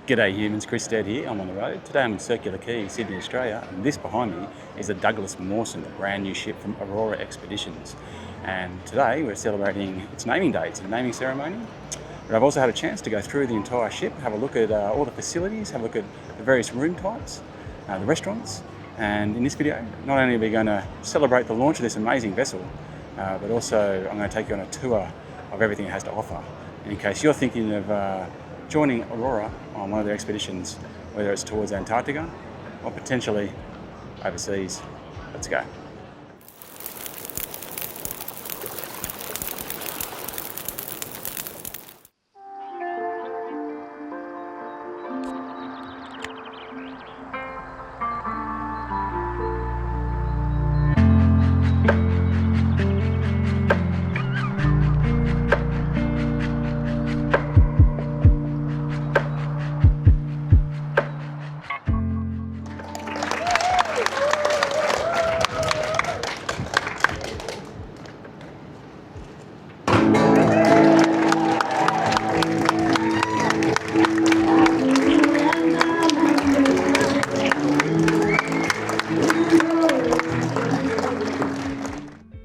G'day humans, Chris Stead here. I'm on the road. Today I'm in Circular Quay, Sydney, Australia, and this behind me is the Douglas Mawson, a brand new ship from Aurora Expeditions. And today we're celebrating its naming day. It's a naming ceremony. But I've also had a chance to go through the entire ship, have a look at all the facilities, have a look at the various room types, the restaurants. And in this video, not only are we going to celebrate the launch of this amazing vessel, but also I'm going to take you on a tour of everything it has to offer. And in case you're thinking of joining Aurora on one of their expeditions, whether it's towards Antarctica or potentially overseas. Let's go.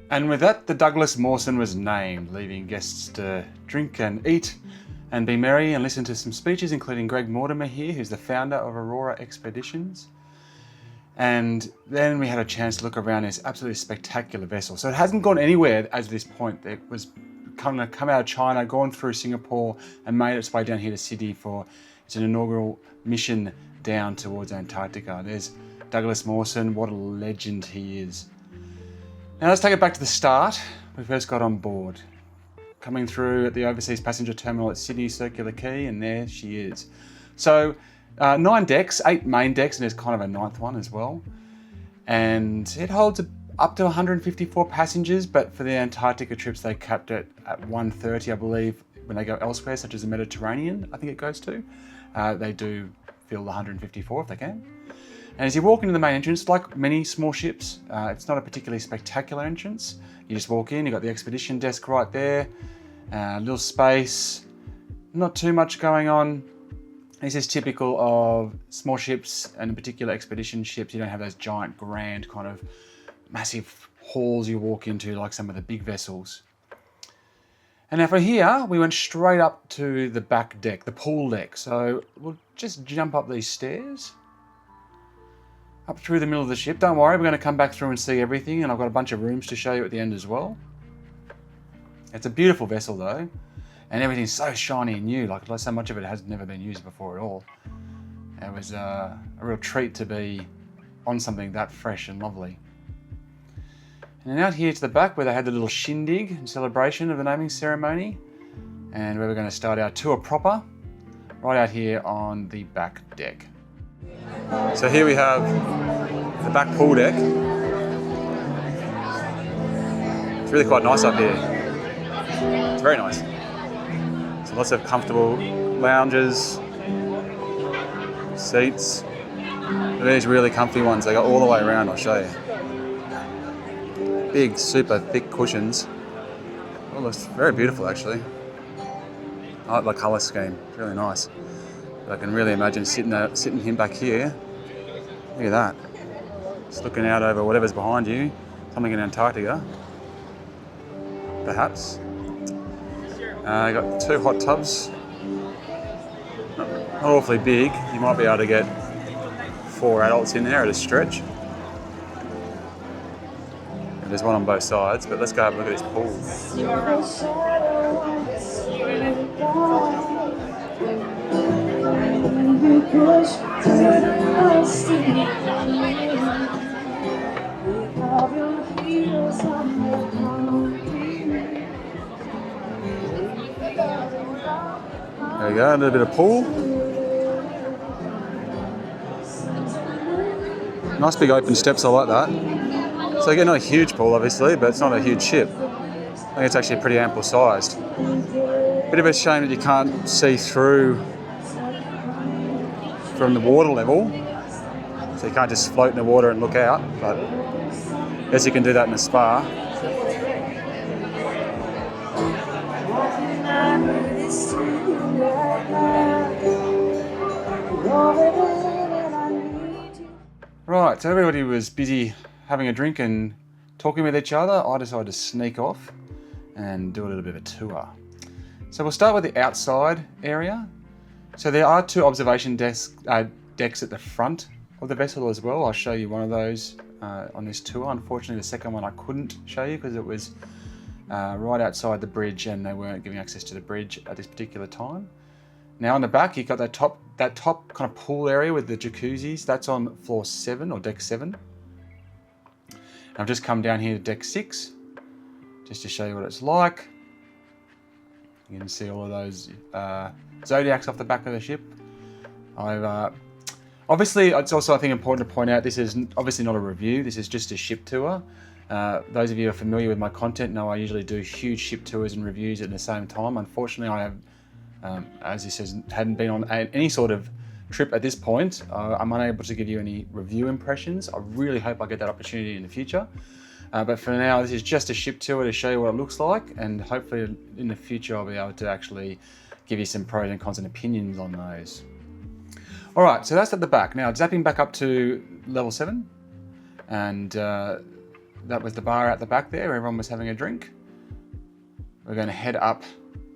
And with that, the Douglas Mawson was named, leaving guests to drink and eat and be merry and listen to some speeches, including Greg Mortimer here, who's the founder of Aurora Expeditions. And then we had a chance to look around this absolutely spectacular vessel. So it hasn't gone anywhere as of this point. It was come out of China, gone through Singapore and made its way down here to Sydney for its inaugural mission down towards Antarctica. There's Douglas Mawson, what a legend he is. Now let's take it back to the start. We first got on board. Coming through at the overseas passenger terminal at Sydney Circular Quay, and there she is. So 9 decks, 8 main decks, and there's kind of a 9th one as well. And it holds up to 154 passengers, but for the Antarctica trips they capped it at 130, I believe, when they go elsewhere, such as the Mediterranean, I think it goes to. They do fill the 154 if they can. And as you walk into the main entrance, like many small ships, it's not a particularly spectacular entrance. You just walk in, you've got the expedition desk right there, little space, not too much going on. This is typical of small ships, and in particular expedition ships. You don't have those giant, grand, kind of massive halls you walk into like some of the big vessels. And now from here, we went straight up to the back deck, the pool deck. So we'll just jump up these stairs. Up through the middle of the ship. Don't worry, we're going to come back through and see everything, and I've got a bunch of rooms to show you at the end as well. It's a beautiful vessel though, and everything's so shiny and new, like so much of it has never been used before at all. It was a real treat to be on something that fresh and lovely. And then out here to the back where they had the little shindig in celebration of the naming ceremony, and where we're going to start our tour proper, right out here on the back deck. So here we have the back pool deck. It's really quite nice up here. It's very nice. So lots of comfortable lounges, seats. These really comfy ones. They go all the way around, I'll show you. Big, super thick cushions. Oh, looks very beautiful actually. I like the colour scheme, it's really nice. I can really imagine sitting him back here. Look at that. Just looking out over whatever's behind you. Something in Antarctica, perhaps. Got 2 hot tubs. Not awfully big. You might be able to get 4 adults in there at a stretch. And there's one on both sides, but let's go have a look at this pool. There we go, a little bit of pool. Nice big open steps, I like that. So again, not a huge pool obviously, but it's not a huge ship. I think it's actually pretty ample sized. Bit of a shame that you can't see through from the water level, so you can't just float in the water and look out, but I guess you can do that in a spa. Alright, so everybody was busy having a drink and talking with each other. I decided to sneak off and do a little bit of a tour. So we'll start with the outside area. So there are 2 observation decks at the front of the vessel as well. I'll show you one of those on this tour. Unfortunately, the second one I couldn't show you because it was right outside the bridge and they weren't giving access to the bridge at this particular time. Now on the back, you've got that top kind of pool area with the jacuzzis. That's on floor 7 or deck 7. And I've just come down here to deck 6 just to show you what it's like. You can see all of those zodiacs off the back of the ship. Obviously, it's also, I think, important to point out this is obviously not a review. This is just a ship tour. Those of you who are familiar with my content know I usually do huge ship tours and reviews at the same time. Unfortunately, I have, as he says, hadn't been on any sort of trip at this point. I'm unable to give you any review impressions. I really hope I get that opportunity in the future. But for now, this is just a ship tour to show you what it looks like, and hopefully in the future I'll be able to actually give you some pros and cons and opinions on those. Alright, so that's at the back. Now zapping back up to level 7, and that was the bar out the back there, everyone was having a drink. We're going to head up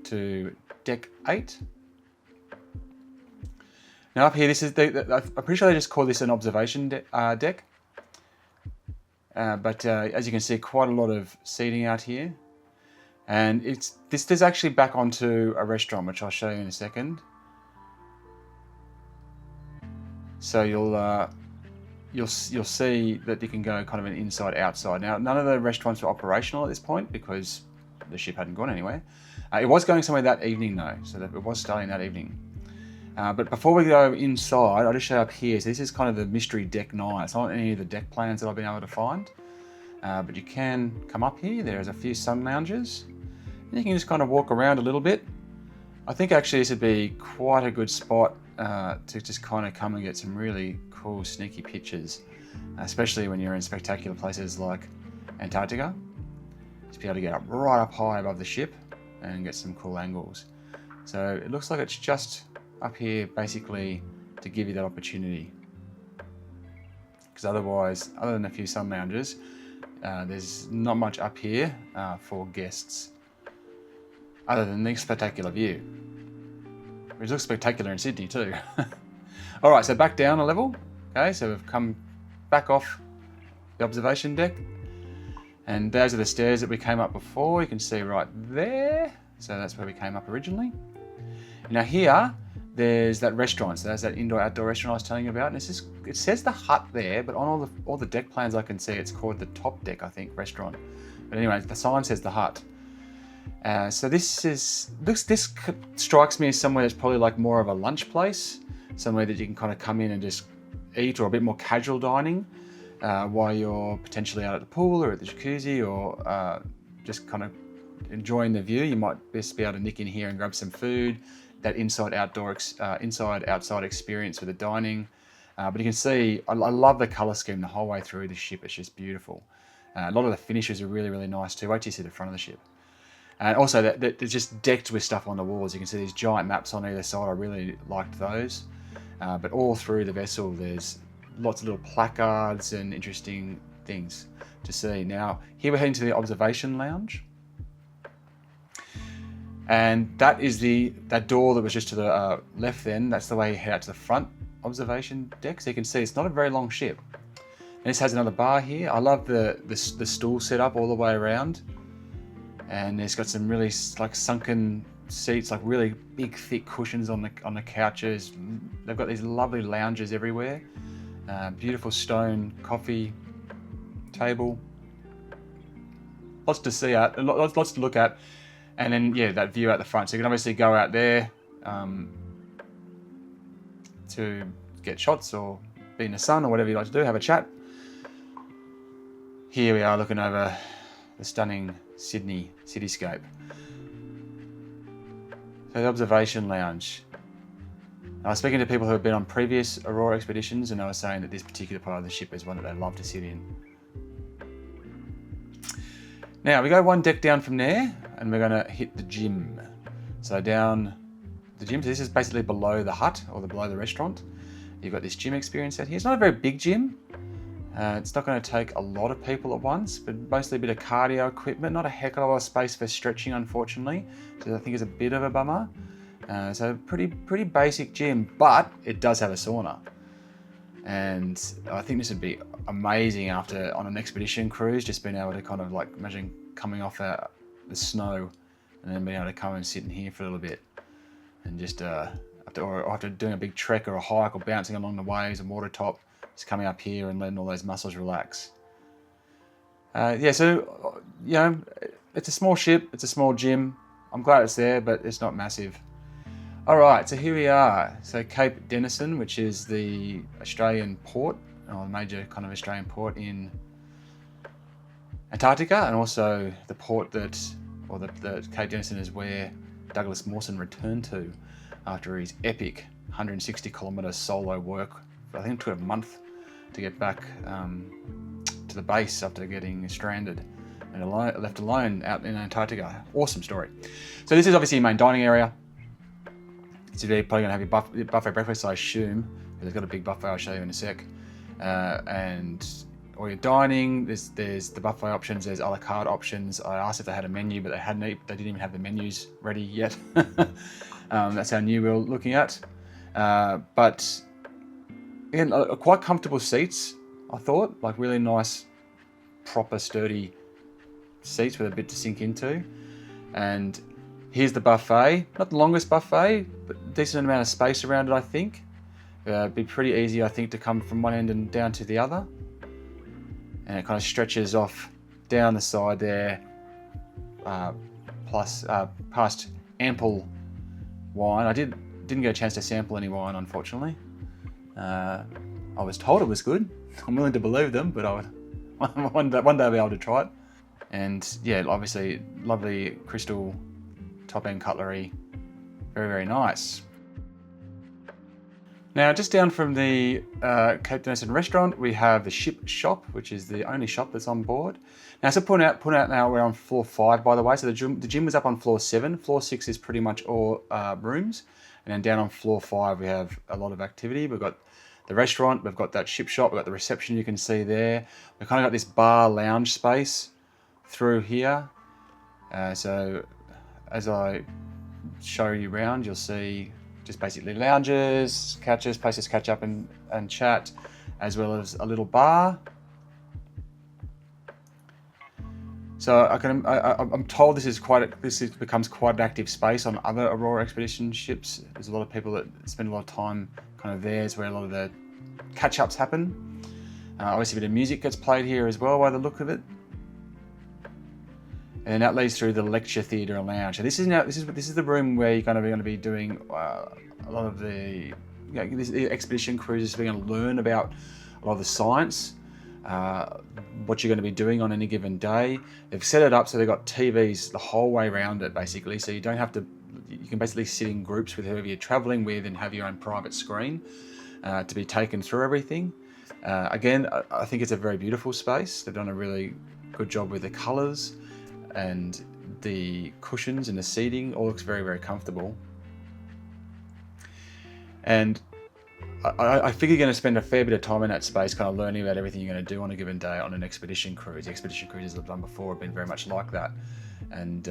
to deck 8. Now up here, this is I'm pretty sure they just call this an observation deck. But as you can see, quite a lot of seating out here. And this is actually back onto a restaurant, which I'll show you in a second. So you'll see that you can go kind of an inside outside. Now, none of the restaurants were operational at this point because the ship hadn't gone anywhere. It was going somewhere that evening though, so that it was starting that evening. But before we go inside, I'll just show you up here. So this is kind of the mystery deck 9. It's not any of the deck plans that I've been able to find. But you can come up here. There's a few sun lounges. And you can just kind of walk around a little bit. I think actually this would be quite a good spot to just kind of come and get some really cool sneaky pictures. Especially when you're in spectacular places like Antarctica. Just be able to get up right up high above the ship and get some cool angles. So it looks like it's just up here basically to give you that opportunity, because otherwise, other than a few sun lounges, there's not much up here for guests other than this spectacular view, which looks spectacular in Sydney too. Alright, so back down a level. Okay, so we've come back off the observation deck, and those are the stairs that we came up before. You can see right there, so that's where we came up originally. Now here there's that restaurant, so there's that indoor-outdoor restaurant I was telling you about, and it says the hut there, but on all the deck plans I can see it's called the top deck, I think, restaurant. But anyway, the sign says the hut. So this strikes me as somewhere that's probably like more of a lunch place, somewhere that you can kind of come in and just eat, or a bit more casual dining while you're potentially out at the pool or at the jacuzzi, or just kind of enjoying the view. You might best be able to nick in here and grab some food. That inside-outside experience with the dining. But you can see, I love the colour scheme the whole way through the ship. It's just beautiful. A lot of the finishes are really, really nice too. Wait till you see the front of the ship. And also, they're just decked with stuff on the walls. You can see these giant maps on either side. I really liked those. But all through the vessel, there's lots of little placards and interesting things to see. Now, here we're heading to the observation lounge. And that is that door that was just to the left then. That's the way you head out to the front observation deck. So you can see it's not a very long ship. And this has another bar here. I love the stool set up all the way around. And it's got some really like sunken seats, like really big thick cushions on the couches. They've got these lovely lounges everywhere. Beautiful stone coffee table. Lots to see at, lots to look at. And then, yeah, that view out the front. So you can obviously go out there to get shots or be in the sun or whatever you like to do, have a chat. Here we are looking over the stunning Sydney cityscape. So the observation lounge. I was speaking to people who have been on previous Aurora expeditions, and they were saying that this particular part of the ship is one that they love to sit in. Now we go one deck down from there, and we're going to hit the gym. So down the gym, so this is basically below the hut, or below the restaurant. You've got this gym experience out here. It's not a very big gym, It's not going to take a lot of people at once, but mostly a bit of cardio equipment, not a heck of a lot of space for stretching, unfortunately, so I think it's a bit of a bummer. So pretty basic gym, but it does have a sauna. And I think this would be amazing after on an expedition cruise, just being able to kind of like imagine coming off the snow and then being able to come and sit in here for a little bit and just after doing a big trek or a hike or bouncing along the waves and water top, just coming up here and letting all those muscles relax. So it's a small ship, it's a small gym. I'm glad it's there, but it's not massive. All right, so here we are. So Cape Denison, which is the Australian port, or major kind of Australian port in Antarctica, and also the port the Cape Denison is where Douglas Mawson returned to after his epic 160-kilometre solo work. I think it took a month to get back to the base after getting stranded and left alone out in Antarctica. Awesome story. So this is obviously your main dining area. So you're probably going to have your buffet breakfast, I assume. They've got a big buffet, I'll show you in a sec. And or your dining, there's the buffet options, there's a la carte options. I asked if they had a menu, but they didn't even have the menus ready yet. That's how new we're looking at. But again, quite comfortable seats, I thought. Like really nice, proper, sturdy seats with a bit to sink into. And here's the buffet. Not the longest buffet, but decent amount of space around it, I think. It'd be pretty easy, I think, to come from one end and down to the other. And it kind of stretches off down the side there, past ample wine. I didn't get a chance to sample any wine, unfortunately. I was told it was good. I'm willing to believe them, but one day I'll be able to try it. And yeah, obviously, lovely crystal top-end cutlery. Very, very nice. Now, just down from the Cape Denison restaurant, we have the ship shop, which is the only shop that's on board. Now, so point out now we're on floor 5, by the way. So the gym was up on floor 7. Floor 6 is pretty much all rooms. And then down on floor 5, we have a lot of activity. We've got the restaurant, we've got that ship shop, we've got the reception you can see there. We've kind of got this bar lounge space through here. So as I show you around, you'll see just basically lounges, couches, places to catch up and chat, as well as a little bar. So I'm told this becomes quite an active space on other Aurora Expedition ships. There's a lot of people that spend a lot of time kind of there. It's where a lot of the catch-ups happen. Obviously a bit of music gets played here as well by the look of it. And that leads through the lecture theatre and lounge. So this is the room where you're going to be doing a lot of the expedition cruises. We're going to learn about a lot of the science, what you're going to be doing on any given day. They've set it up so they've got TVs the whole way around it, basically. So you don't have to. You can basically sit in groups with whoever you're travelling with and have your own private screen to be taken through everything. Again, I think it's a very beautiful space. They've done a really good job with the colours. And the cushions and the seating all looks very, very comfortable. And I figure you're going to spend a fair bit of time in that space kind of learning about everything you're going to do on a given day on an expedition cruise. The expedition cruises I've done before have been very much like that. And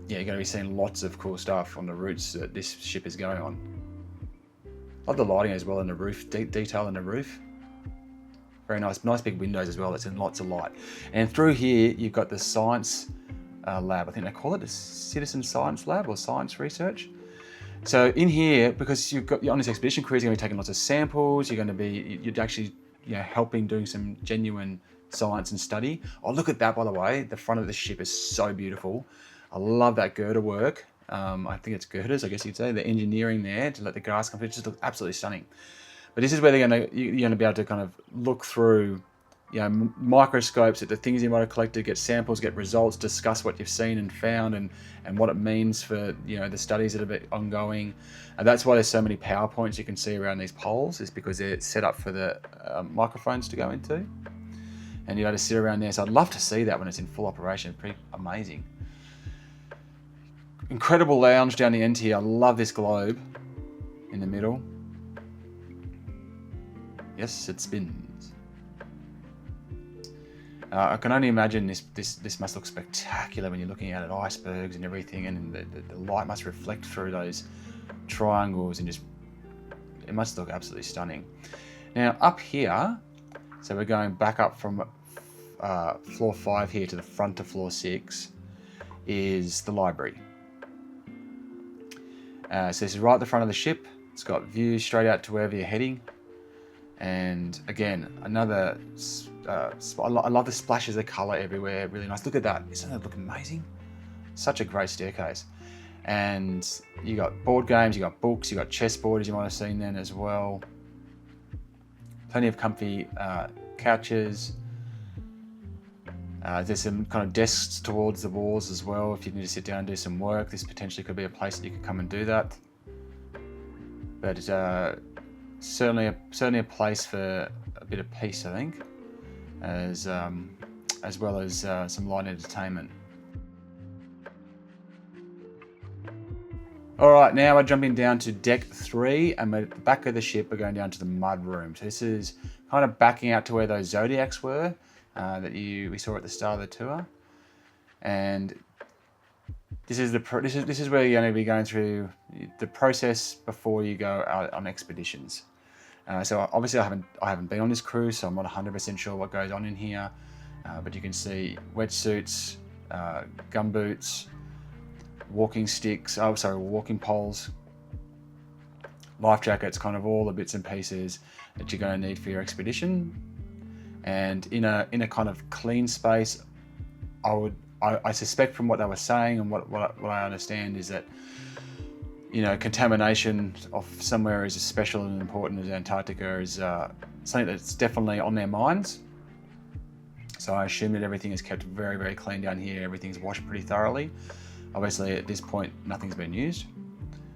you're going to be seeing lots of cool stuff on the routes that this ship is going on. I love the lighting as well in the roof, detail in the roof. Very nice big windows as well. That's in lots of light. And through here, you've got the science lab. I think they call it the Citizen Science Lab or Science Research. So in here, because you're on this expedition cruise, you're going to be taking lots of samples. You're actually helping doing some genuine science and study. Oh, look at that, by the way. The front of the ship is so beautiful. I love that girder work. I think it's girders, I guess you'd say. The engineering there to let the grass come through. It just looks absolutely stunning. But this is where you're going to be able to kind of look through, microscopes at the things you might have collected, get samples, get results, discuss what you've seen and found, and what it means for the studies that are ongoing. And that's why there's so many PowerPoints you can see around these poles, is because they're set up for the microphones to go into, and you're able to sit around there. So I'd love to see that when it's in full operation. It's pretty amazing. Incredible lounge down the end here. I love this globe in the middle. Yes, it spins. I can only imagine this must look spectacular when you're looking out at icebergs and everything, and the light must reflect through those triangles, and just it must look absolutely stunning. Now up here, so we're going back up from floor 5 here to the front of floor 6, is the library. So this is right at the front of the ship. It's got views straight out to wherever you're heading. And again, another, I love the splashes of colour everywhere, really nice. Look at that, doesn't that look amazing? Such a great staircase. And you got board games, you got books, you got chessboard, as you might have seen then as well. Plenty of comfy couches. There's some kind of desks towards the walls as well. If you need to sit down and do some work, this potentially could be a place that you could come and do that. But certainly a place for a bit of peace, I think, as well as some light entertainment. All right, now we're jumping down to deck 3, and at the back of the ship we're going down to the Mudroom. So this is kind of backing out to where those Zodiacs were that we saw at the start of the tour, and this is where you're going to be going through the process before you go out on expeditions. So obviously I haven't been on this cruise, so I'm not 100% sure what goes on in here, but you can see wetsuits, gumboots, walking sticks, walking poles, life jackets, kind of all the bits and pieces that you're going to need for your expedition. And in a kind of clean space, I suspect from what they were saying and what I understand is that, you know, contamination of somewhere as special and important as Antarctica is something that's definitely on their minds. So I assume that everything is kept very, very clean down here. Everything's washed pretty thoroughly. Obviously at this point nothing's been used,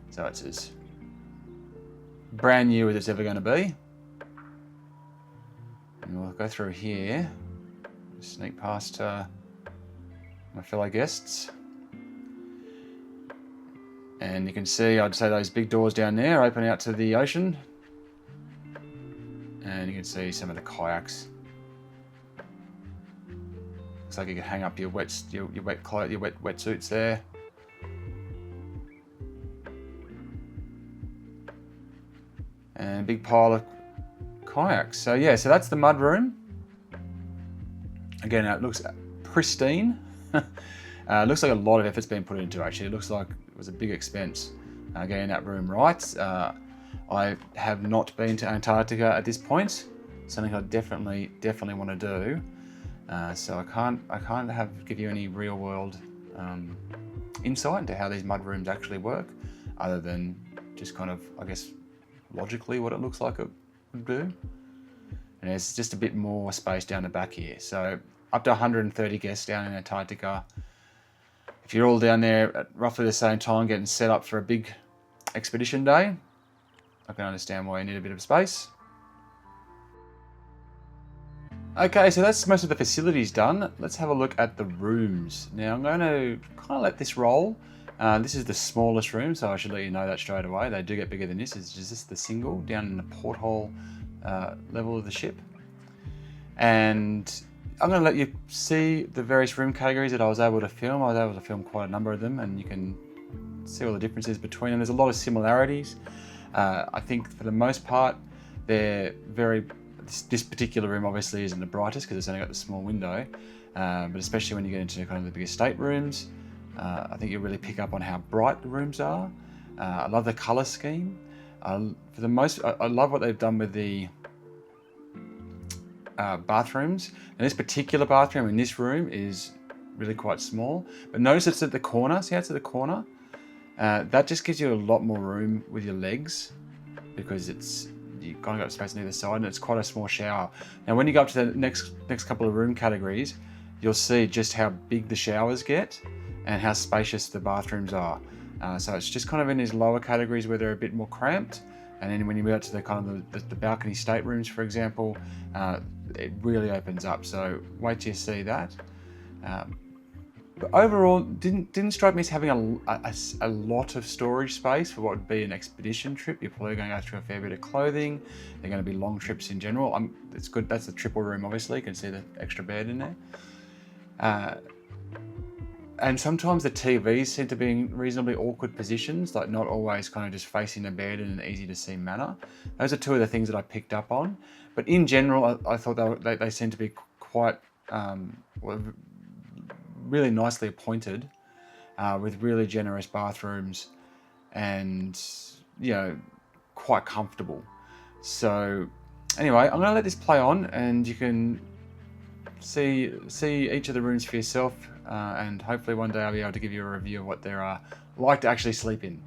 so it's as brand new as it's ever going to be. And we'll go through here, sneak past my fellow guests, and you can see, I'd say those big doors down there open out to the ocean, and you can see some of the kayaks. Looks like you can hang up your wetsuits there. And a big pile of kayaks. So yeah, so that's the Mudroom. Again, it looks pristine. Looks like a lot of effort's been put into it, actually. It looks like it was a big expense getting that room right. I have not been to Antarctica at this point. Something I definitely want to do. So I can't give you any real world insight into how these Mudrooms actually work, other than just kind of, I guess, logically what it looks like it would do. And there's just a bit more space down the back here. So up to 130 guests down in Antarctica. If you're all down there at roughly the same time getting set up for a big expedition day, I can understand why you need a bit of space. Okay, so that's most of the facilities done. Let's have a look at the rooms. Now I'm going to kind of let this roll. This is the smallest room, so I should let you know that straight away. They do get bigger than this. It's just the single down in the porthole level of the ship. And I'm going to let you see the various room categories that I was able to film. I was able to film quite a number of them, and you can see all the differences between them. There's a lot of similarities. I think for the most part, they're very... This particular room obviously isn't the brightest because it's only got the small window, but especially when you get into kind of the bigger staterooms, I think you'll really pick up on how bright the rooms are. I love the colour scheme. For the most, I love what they've done with the bathrooms. And this particular bathroom in this room is really quite small, but notice it's at the corner. See how it's at the corner? That just gives you a lot more room with your legs, because you've kind of got space on either side, and it's quite a small shower. Now when you go up to the next couple of room categories, you'll see just how big the showers get and how spacious the bathrooms are. So it's just kind of in these lower categories where they're a bit more cramped, and then when you move out to the kind of the balcony staterooms, for example, it really opens up. So wait till you see that. But overall, didn't strike me as having a lot of storage space for what would be an expedition trip. You're probably going to go through a fair bit of clothing. They're going to be long trips in general. It's good. That's the triple room, obviously. You can see the extra bed in there. And sometimes the TVs seem to be in reasonably awkward positions, like not always kind of just facing the bed in an easy to see manner. Those are two of the things that I picked up on. But in general, I thought they seemed to be quite really nicely appointed, with really generous bathrooms, and quite comfortable. So anyway, I'm going to let this play on, and you can see each of the rooms for yourself, and hopefully one day I'll be able to give you a review of what they're like to actually sleep in.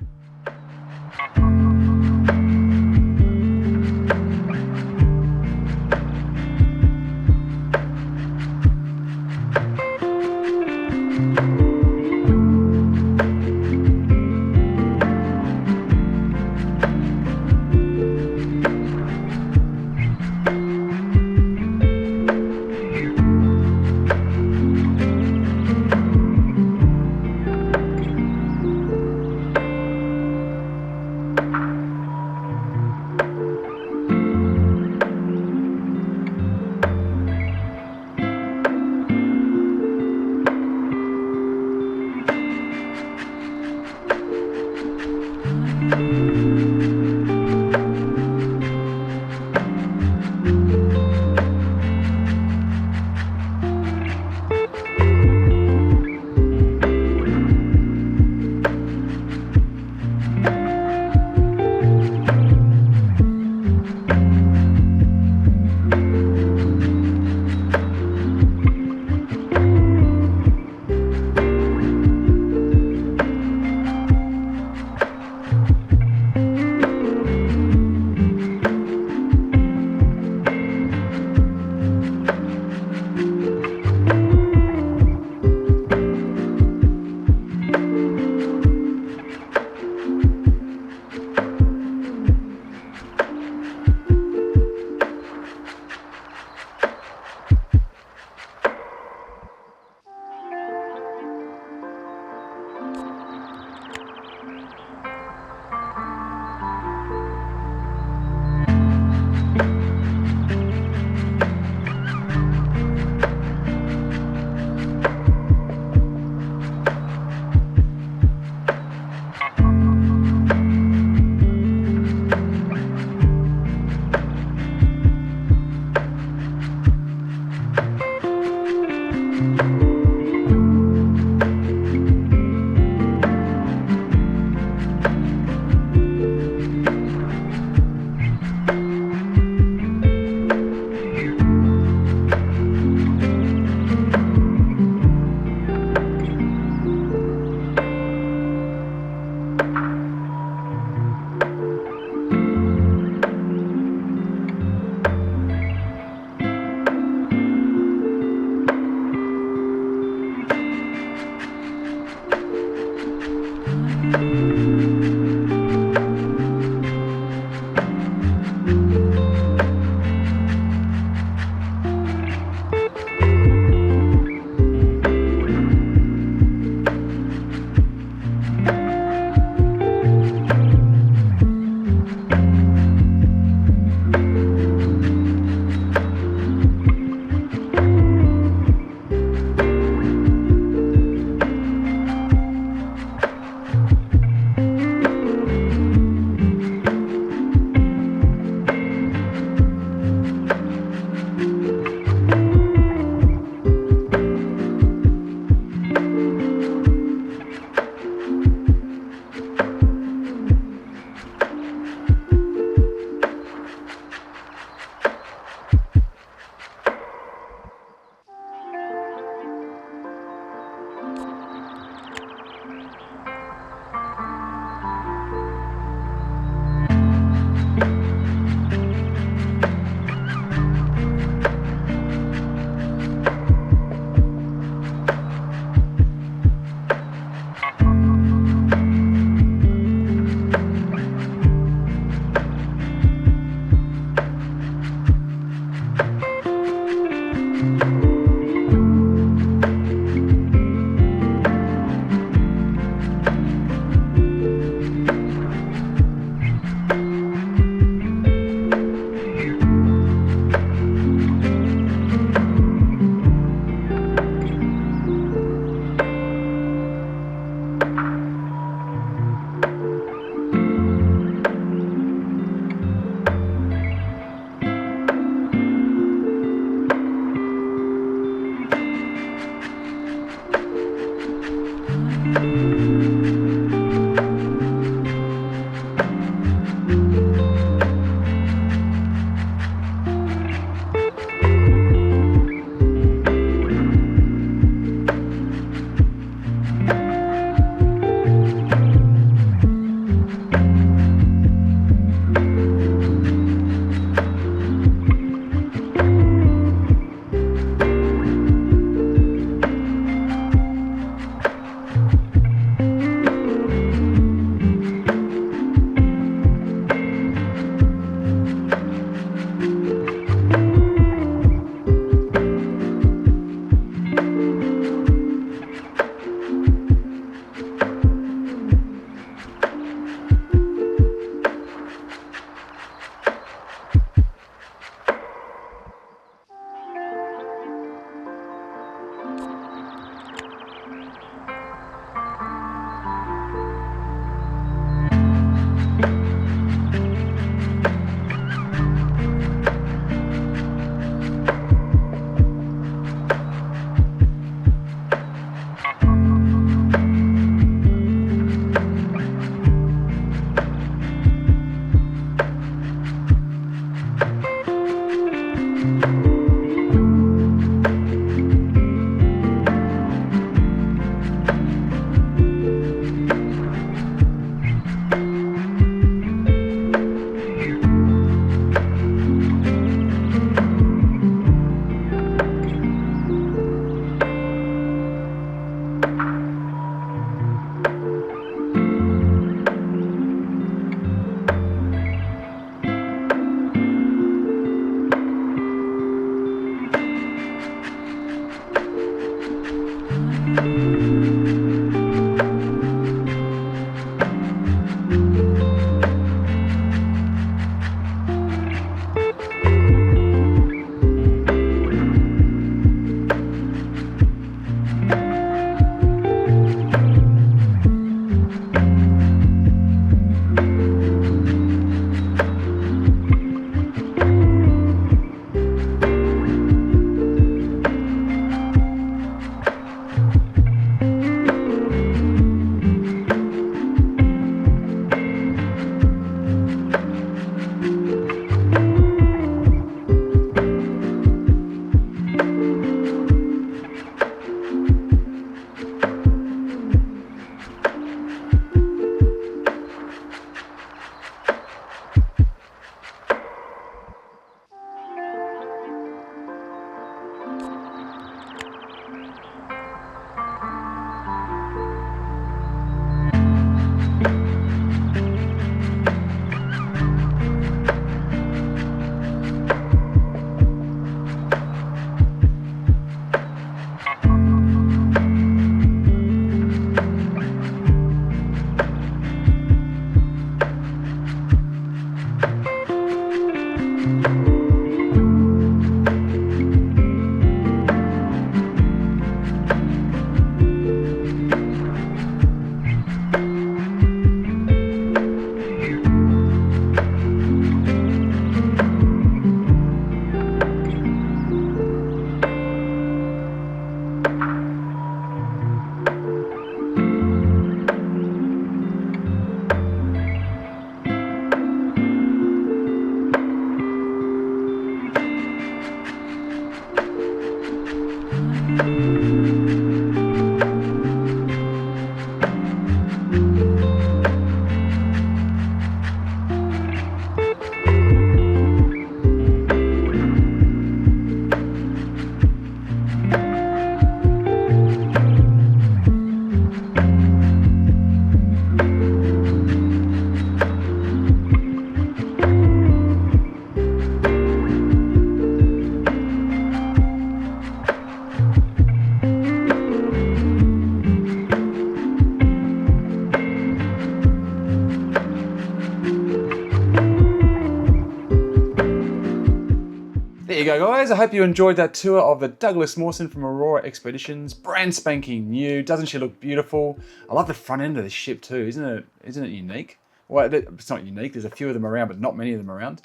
you go, guys. I hope you enjoyed that tour of the Douglas Mawson from Aurora Expeditions. Brand spanking new. Doesn't she look beautiful? I love the front end of the ship too. Isn't it unique? Well, it's not unique. There's a few of them around, but not many of them around.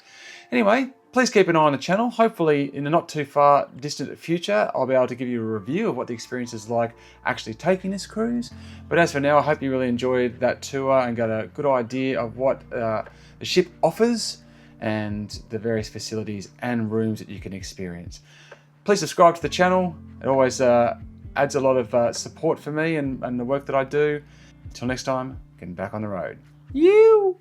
Anyway, please keep an eye on the channel. Hopefully, in the not too far distant future, I'll be able to give you a review of what the experience is like actually taking this cruise. But as for now, I hope you really enjoyed that tour and got a good idea of what the ship offers and the various facilities and rooms that you can experience. Please subscribe to the channel. It always adds a lot of support for me and the work that I do. Until next time, getting back on the road. You!